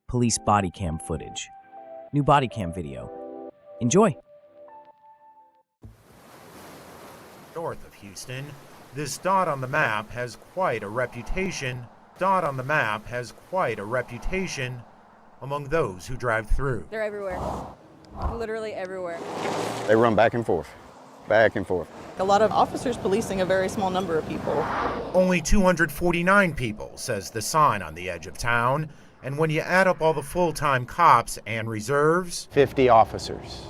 police body cam footage. New body cam video. Enjoy. North of Houston, this dot on the map has quite a reputation. Dot on the map has quite a reputation among those who drive through. They're everywhere. Literally everywhere. They run back and forth, back and forth. A lot of officers policing a very small number of people. Only 249 people, says the sign on the edge of town. And when you add up all the full-time cops and reserves, 50 officers.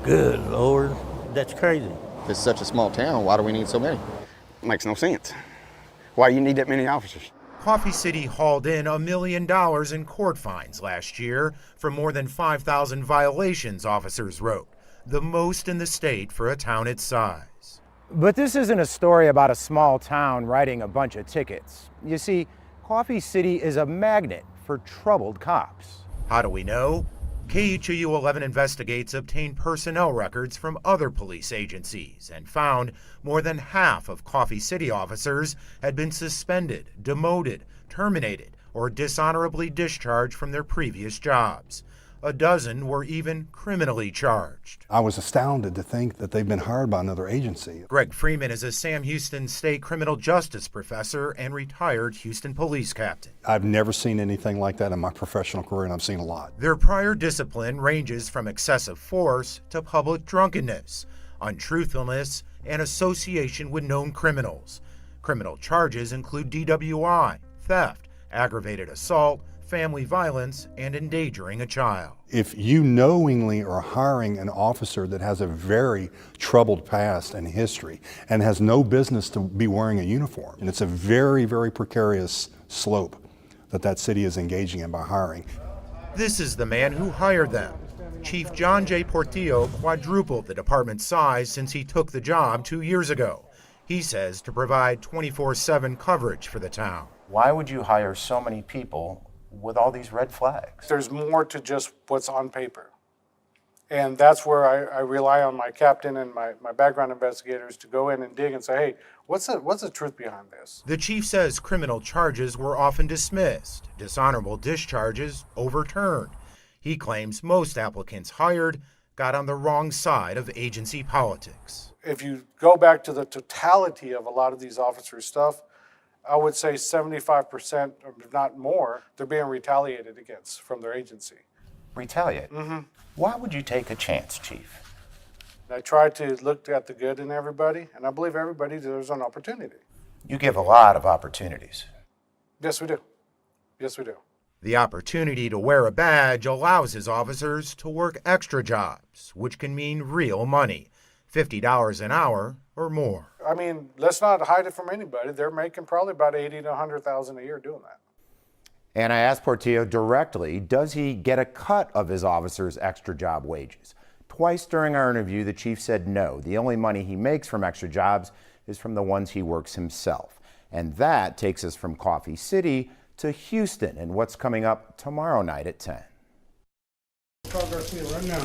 Good Lord, that's crazy. This is such a small town, why do we need so many? It makes no sense. Why do you need that many officers? Coffee City hauled in $1 million in court fines last year for more than 5,000 violations, officers wrote, the most in the state for a town its size. But this isn't a story about a small town writing a bunch of tickets. You see, Coffee City is a magnet for troubled cops. How do we know? KHOU 11 Investigates obtained personnel records from other police agencies and found more than half of Coffee City officers had been suspended, demoted, terminated, or dishonorably discharged from their previous jobs. A dozen were even criminally charged. I was astounded to think that they've been hired by another agency. Greg Freeman is a Sam Houston State criminal justice professor and retired Houston police captain. I've never seen anything like that in my professional career, and I've seen a lot. Their prior discipline ranges from excessive force to public drunkenness, untruthfulness, and association with known criminals. Criminal charges include DWI, theft, aggravated assault, family violence, and endangering a child. If you knowingly are hiring an officer that has a very troubled past and history and has no business to be wearing a uniform, and it's a very, very precarious slope that city is engaging in by hiring. This is the man who hired them. Chief John J. Portillo quadrupled the department's size since he took the job 2 years ago. He says to provide 24/7 coverage for the town. Why would you hire so many people with all these red flags? There's more to just what's on paper. And that's where I rely on my captain and my background investigators to go in and dig and say, hey, what's the truth behind this? The chief says criminal charges were often dismissed, dishonorable discharges overturned. He claims most applicants hired got on the wrong side of agency politics. If you go back to the totality of a lot of these officers' stuff, I would say 75%, or not more, they're being retaliated against from their agency. Retaliate? Mm-hmm. Why would you take a chance, Chief? I try to look at the good in everybody, and I believe everybody deserves an opportunity. You give a lot of opportunities. Yes, we do. Yes, we do. The opportunity to wear a badge allows his officers to work extra jobs, which can mean real money, $50 an hour or more. I mean, let's not hide it from anybody. They're making probably about $80,000 to $100,000 a year doing that. And I asked Portillo directly, does he get a cut of his officers' extra job wages? Twice during our interview, the chief said no. The only money he makes from extra jobs is from the ones he works himself. And that takes us from Coffee City to Houston and what's coming up tomorrow night at 10. Call Garcia right now.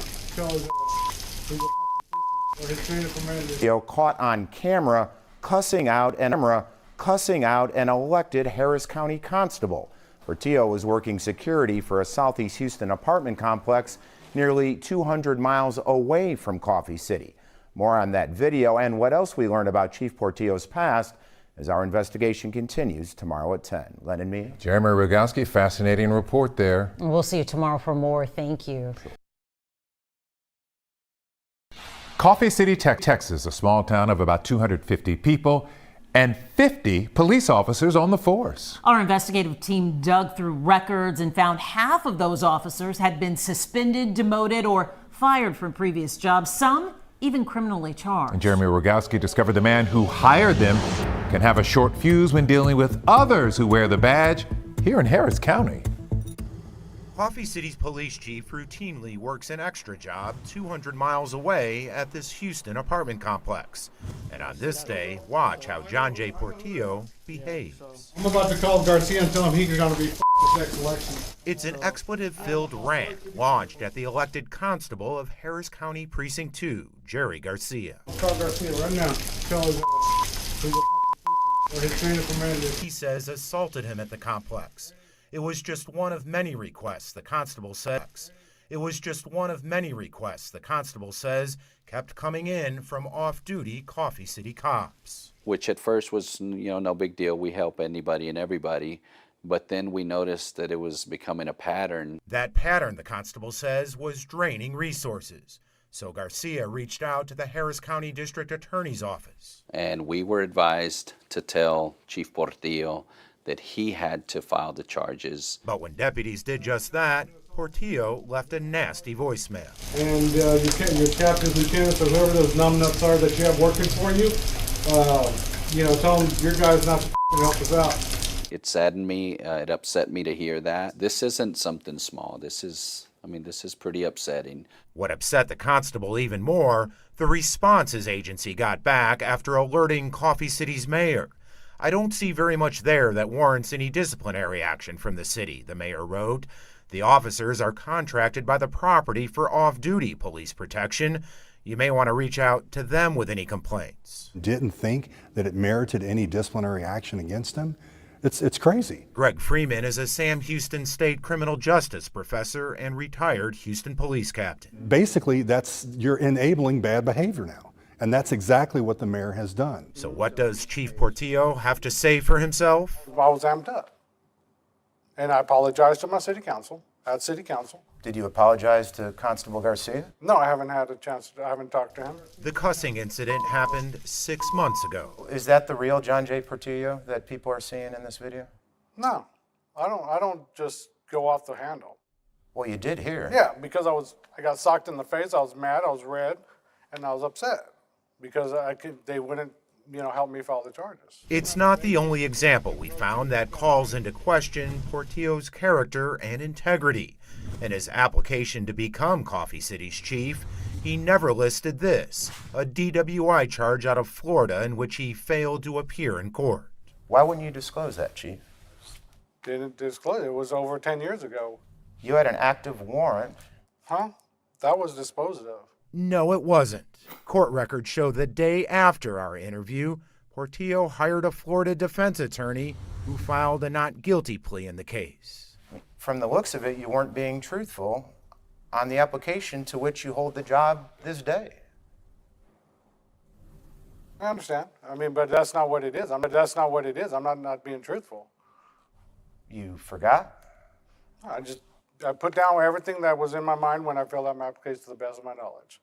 Portillo caught on camera cussing out an elected Harris County constable. Portillo was working security for a Southeast Houston apartment complex nearly 200 miles away from Coffee City. More on that video and what else we learned about Chief Portillo's past as our investigation continues tomorrow at 10. Len and me. Jeremy Rogowski, fascinating report there. We'll see you tomorrow for more. Thank you. Coffee City, Texas, a small town of about 250 people and 50 police officers on the force. Our investigative team dug through records and found half of those officers had been suspended, demoted, or fired from previous jobs, some even criminally charged. And Jeremy Rogowski discovered the man who hired them can have a short fuse when dealing with others who wear the badge here in Harris County. Coffee City's police chief routinely works an extra job 200 miles away at this Houston apartment complex. And on this day, watch how John J. Portillo behaves. I'm about to call Garcia and tell him he's going to be this next election. It's an expletive-filled rant launched at the elected constable of Harris County Precinct 2, Jerry Garcia. I'll call Garcia right now. Tell his he's a his trainer for man. He says assaulted him at the complex. It was just one of many requests, the constable says. It was just one of many requests, the constable says, kept coming in from off-duty Coffee City cops. Which at first was, no big deal. We help anybody and everybody. But then we noticed that it was becoming a pattern. That pattern, the constable says, was draining resources. So Garcia reached out to the Harris County District Attorney's Office. And we were advised to tell Chief Portillo that he had to file the charges. But when deputies did just that, Portillo left a nasty voicemail. And your captains, lieutenants, or whoever those numbnuts are that you have working for you, tell them your guys not to help us out. It saddened me, it upset me to hear that. This isn't something small. This is pretty upsetting. What upset the constable even more, the response his agency got back after alerting Coffee City's mayor. I don't see very much there that warrants any disciplinary action from the city, the mayor wrote. The officers are contracted by the property for off-duty police protection. You may want to reach out to them with any complaints. Didn't think that it merited any disciplinary action against him? It's crazy. Greg Freeman is a Sam Houston State criminal justice professor and retired Houston police captain. Basically, you're enabling bad behavior now. And that's exactly what the mayor has done. So what does Chief Portillo have to say for himself? I was amped up. And I apologized to my city council, at city council. Did you apologize to Constable Garcia? No, I haven't had a chance. I haven't talked to him. The cussing incident happened 6 months ago. Is that the real John J. Portillo that people are seeing in this video? No, I don't just go off the handle. Well, you did here. Yeah, because I got socked in the face. I was mad. I was red, and I was upset because they wouldn't help me file the charges. It's not the only example we found that calls into question Portillo's character and integrity. In his application to become Coffee City's chief, he never listed this, a DWI charge out of Florida in which he failed to appear in court. Why wouldn't you disclose that, Chief? Didn't disclose. It was over 10 years ago. You had an active warrant. Huh? That was disposed of. No, it wasn't. Court records show the day after our interview, Portillo hired a Florida defense attorney who filed a not guilty plea in the case. From the looks of it, you weren't being truthful on the application to which you hold the job this day. I understand. But that's not what it is. I'm not being truthful. You forgot? I put down everything that was in my mind when I filled out my application to the best of my knowledge.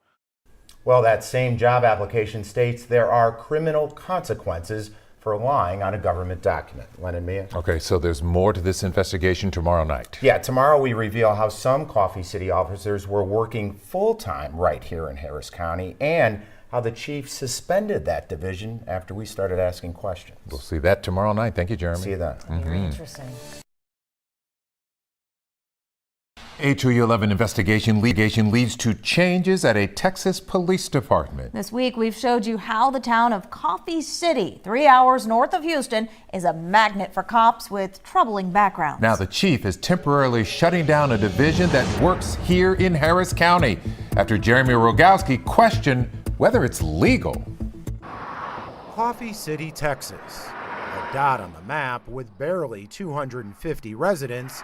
Well, that same job application states there are criminal consequences for lying on a government document. Len and Mia? Okay, so there's more to this investigation tomorrow night. Yeah, tomorrow we reveal how some Coffee City officers were working full-time right here in Harris County and how the chief suspended that division after we started asking questions. We'll see that tomorrow night. Thank you, Jeremy. See you then. Very interesting. A 211 investigation leads to changes at a Texas police department. This week, we've showed you how the town of Coffee City, 3 hours north of Houston, is a magnet for cops with troubling backgrounds. Now, the chief is temporarily shutting down a division that works here in Harris County after Jeremy Rogowski questioned whether it's legal. Coffee City, Texas, a dot on the map with barely 250 residents,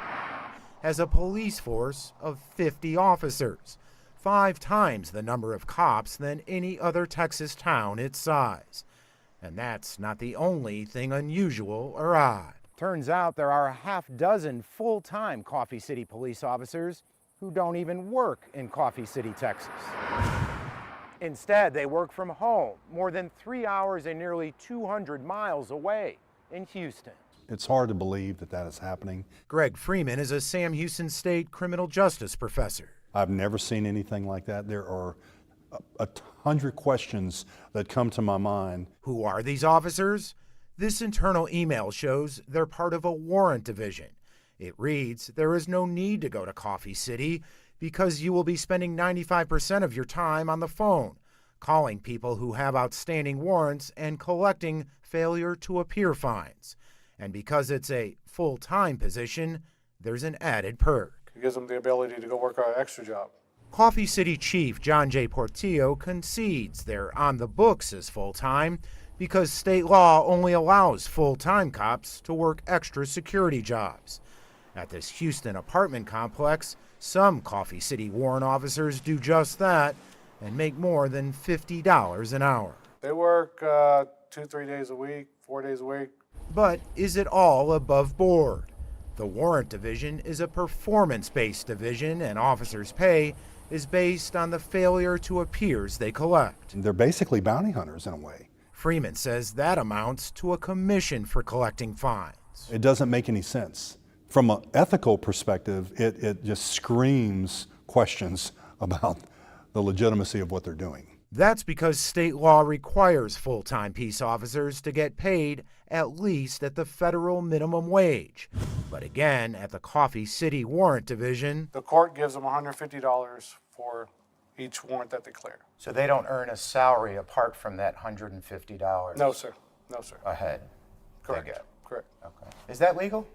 has a police force of 50 officers, 5 times the number of cops than any other Texas town its size. And that's not the only thing unusual or odd. Turns out there are a half dozen full-time Coffee City police officers who don't even work in Coffee City, Texas. Instead, they work from home, more than 3 hours and nearly 200 miles away in Houston. It's hard to believe that that is happening. Greg Freeman is a Sam Houston State criminal justice professor. I've never seen anything like that. There are 100 questions that come to my mind. Who are these officers? This internal email shows they're part of a warrant division. It reads, there is no need to go to Coffee City because you will be spending 95% of your time on the phone, calling people who have outstanding warrants and collecting failure to appear fines. And because it's a full-time position, there's an added perk. It gives them the ability to go work an extra job. Coffee City Chief John J. Portillo concedes they're on the books as full-time because state law only allows full-time cops to work extra security jobs. At this Houston apartment complex, some Coffee City warrant officers do just that and make more than $50 an hour. They work 2-3 days a week, 4 days a week. But is it all above board? The warrant division is a performance-based division, and officers' pay is based on the failure to appears they collect. They're basically bounty hunters in a way. Freeman says that amounts to a commission for collecting fines. It doesn't make any sense. From an ethical perspective, it just screams questions about the legitimacy of what they're doing. That's because state law requires full-time peace officers to get paid at least at the federal minimum wage. But again, at the Coffee City Warrant Division, the court gives them $150 for each warrant that they clear. So they don't earn a salary apart from that $150? No, sir. No, sir. A head? Correct. Correct. Okay. Is that legal?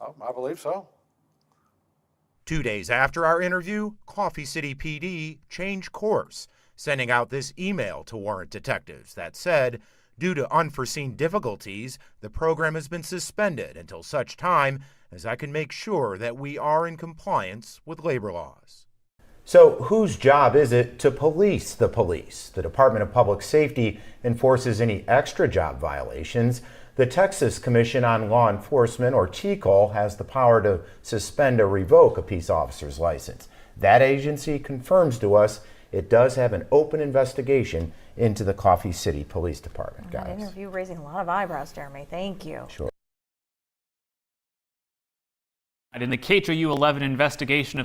Oh, I believe so. 2 days after our interview, Coffee City PD changed course, sending out this email to warrant detectives that said, due to unforeseen difficulties, the program has been suspended until such time as I can make sure that we are in compliance with labor laws. So whose job is it to police the police? The Department of Public Safety enforces any extra job violations. The Texas Commission on Law Enforcement, or TCOL, has the power to suspend or revoke a peace officer's license. That agency confirms to us it does have an open investigation into the Coffee City Police Department, guys. That interview raising a lot of eyebrows, Jeremy. Thank you. Sure. In the KHOU 11 investigation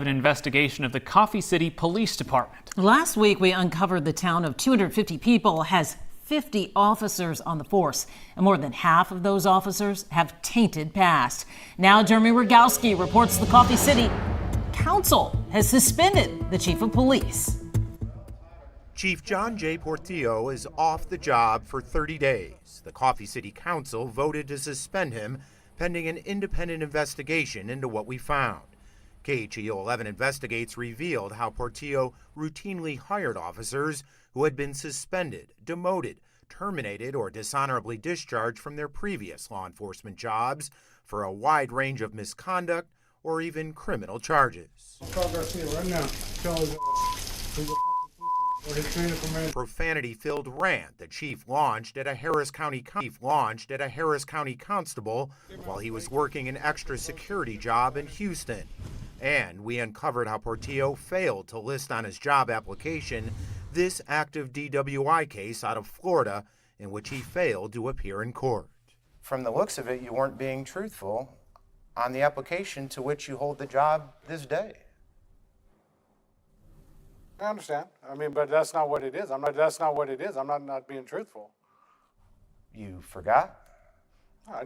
of the Coffee City Police Department. Last week, we uncovered the town of 250 people has 50 officers on the force, and more than half of those officers have tainted past. Now, Jeremy Rogowski reports the Coffee City Council has suspended the chief of police. Chief John J. Portillo is off the job for 30 days. The Coffee City Council voted to suspend him pending an independent investigation into what we found. KHOU 11 Investigates revealed how Portillo routinely hired officers who had been suspended, demoted, terminated, or dishonorably discharged from their previous law enforcement jobs for a wide range of misconduct or even criminal charges. Profanity-filled rant the chief launched at a Harris County constable while he was working an extra security job in Houston. And we uncovered how Portillo failed to list on his job application this active DWI case out of Florida in which he failed to appear in court. From the looks of it, you weren't being truthful on the application to which you hold the job this day. I understand. I mean, but that's not what it is. I'm not being truthful. You forgot? I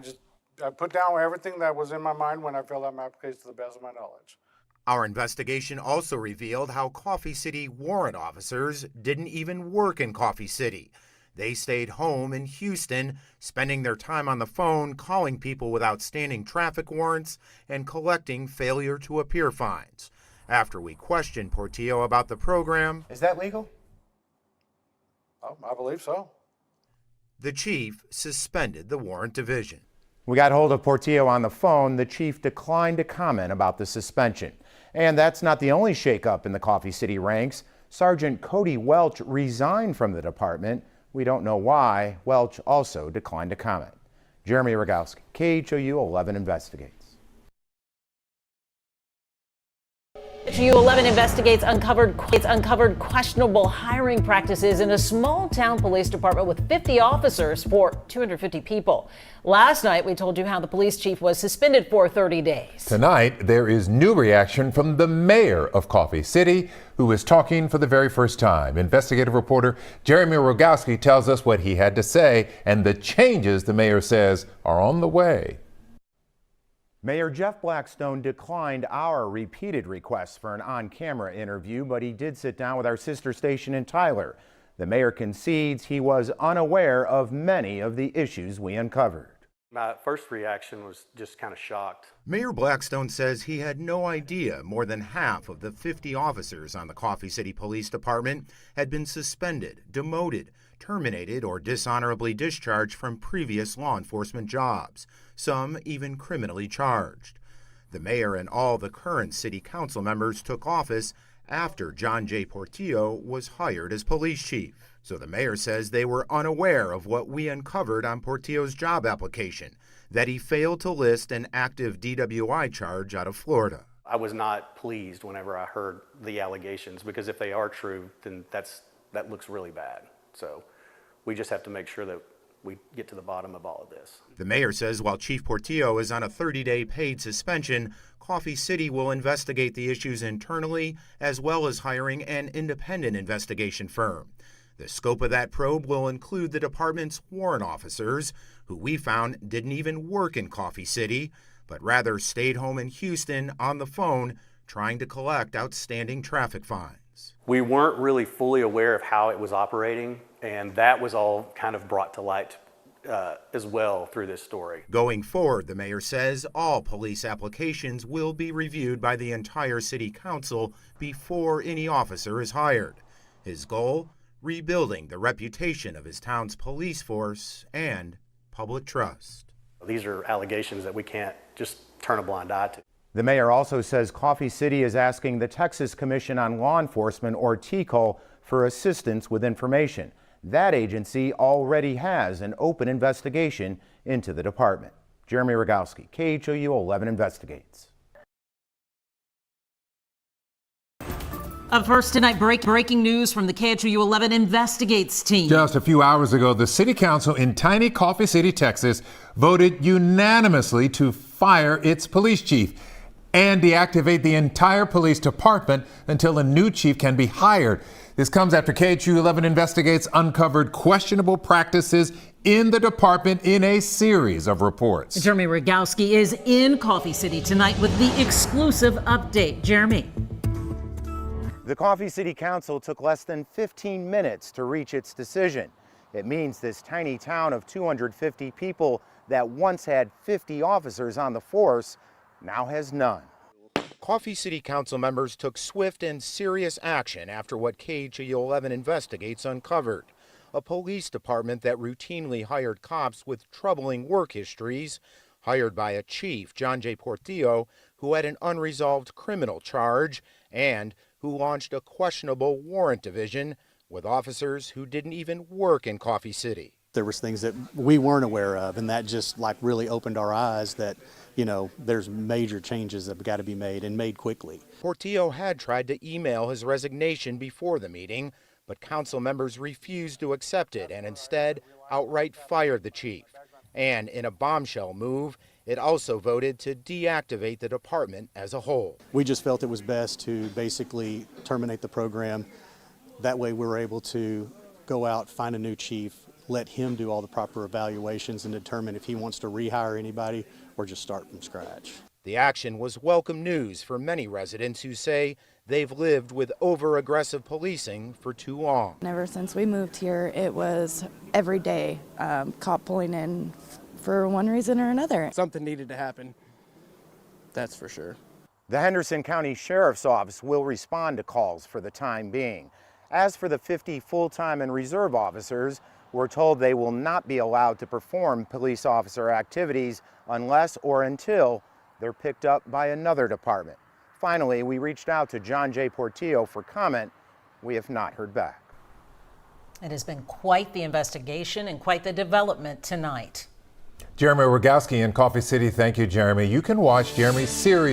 put down everything that was in my mind when I filled out my application to the best of my knowledge. Our investigation also revealed how Coffee City warrant officers didn't even work in Coffee City. They stayed home in Houston, spending their time on the phone calling people with outstanding traffic warrants and collecting failure to appear fines. After we questioned Portillo about the program, is that legal? Oh, I believe so. The chief suspended the warrant division. We got hold of Portillo on the phone. The chief declined to comment about the suspension. And that's not the only shakeup in the Coffee City ranks. Sergeant Cody Welch resigned from the department. We don't know why. Welch also declined to comment. Jeremy Rogowski, KHOU 11 Investigates. KHOU 11 Investigates uncovered questionable hiring practices in a small town police department with 50 officers for 250 people. Last night, we told you how the police chief was suspended for 30 days. Tonight, there is new reaction from the mayor of Coffee City, who is talking for the very first time. Investigative reporter Jeremy Rogowski tells us what he had to say and the changes the mayor says are on the way. Mayor Jeff Blackstone declined our repeated requests for an on-camera interview, but he did sit down with our sister station in Tyler. The mayor concedes he was unaware of many of the issues we uncovered. My first reaction was just kind of shocked. Mayor Blackstone says he had no idea more than half of the 50 officers on the Coffee City Police Department had been suspended, demoted, terminated, or dishonorably discharged from previous law enforcement jobs, some even criminally charged. The mayor and all the current city council members took office after John J. Portillo was hired as police chief. So the mayor says they were unaware of what we uncovered on Portillo's job application, that he failed to list an active DWI charge out of Florida. I was not pleased whenever I heard the allegations, because if they are true, then that looks really bad. So we just have to make sure that we get to the bottom of all of this. The mayor says while Chief Portillo is on a 30-day paid suspension, Coffee City will investigate the issues internally, as well as hiring an independent investigation firm. The scope of that probe will include the department's warrant officers, who we found didn't even work in Coffee City, but rather stayed home in Houston on the phone trying to collect outstanding traffic fines. We weren't really fully aware of how it was operating, and that was all kind of brought to light as well through this story. Going forward, the mayor says all police applications will be reviewed by the entire city council before any officer is hired. His goal? Rebuilding the reputation of his town's police force and public trust. These are allegations that we can't just turn a blind eye to. The mayor also says Coffee City is asking the Texas Commission on Law Enforcement, or TCO, for assistance with information. That agency already has an open investigation into the department. Jeremy Rogowski, KHOU 11 Investigates. Up first tonight, breaking news from the KHOU 11 Investigates team. Just a few hours ago, the city council in tiny Coffee City, Texas, voted unanimously to fire its police chief and deactivate the entire police department until a new chief can be hired. This comes after KHOU 11 Investigates uncovered questionable practices in the department in a series of reports. Jeremy Rogowski is in Coffee City tonight with the exclusive update. Jeremy. The Coffee City Council took less than 15 minutes to reach its decision. It means this tiny town of 250 people that once had 50 officers on the force now has none. Coffee City Council members took swift and serious action after what KHOU 11 Investigates uncovered. A police department that routinely hired cops with troubling work histories, hired by a chief, John J. Portillo, who had an unresolved criminal charge, and who launched a questionable warrant division with officers who didn't even work in Coffee City. There was things that we weren't aware of, and that just really opened our eyes that, there's major changes that have got to be made, and made quickly. Portillo had tried to email his resignation before the meeting, but council members refused to accept it and instead outright fired the chief. And in a bombshell move, it also voted to deactivate the department as a whole. We just felt it was best to basically terminate the program. That way we were able to go out, find a new chief, let him do all the proper evaluations and determine if he wants to rehire anybody or just start from scratch. The action was welcome news for many residents who say they've lived with over-aggressive policing for too long. Ever since we moved here, it was every day cop pulling in for one reason or another. Something needed to happen, that's for sure. The Henderson County Sheriff's Office will respond to calls for the time being. As for the 50 full-time and reserve officers, we're told they will not be allowed to perform police officer activities unless or until they're picked up by another department. Finally, we reached out to John J. Portillo for comment. We have not heard back. It has been quite the investigation and quite the development tonight. Jeremy Rogowski in Coffee City. Thank you, Jeremy. You can watch Jeremy's series